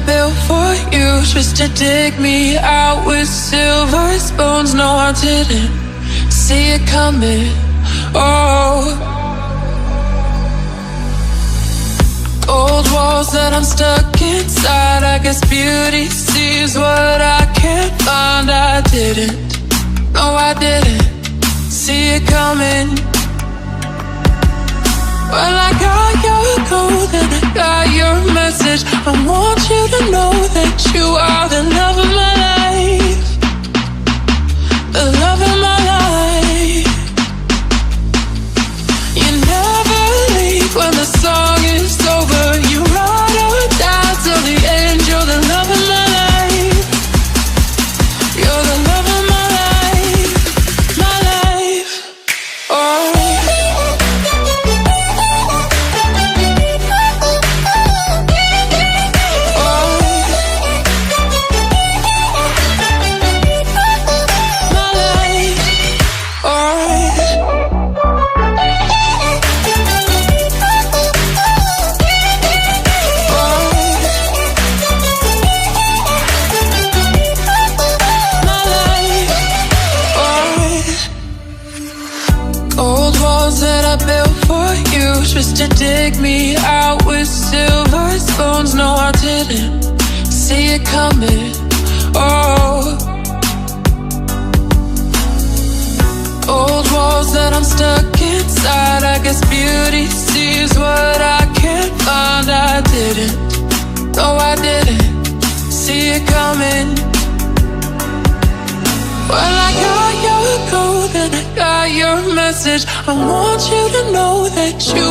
built for you, just to dig me out with silver spoons. No, I didn't see it coming. Oh, old walls that I'm stuck inside. I guess beauty sees what I can't find. I didn't, no, I didn't see it coming. Well, I got your code and I got your message. I want you to know that you are the love of my life, the love of my life. You never leave when the song is over. You ride or die till the end. You're the love of my life. You're the love of my life, my life. Oh. Just to dig me out with silver spoons. No, I didn't see it coming. Oh, old walls that I'm stuck inside. I guess beauty sees what I can't find. I didn't, no, I didn't see it coming. Well, I got your code and I got your message. I want you to know that you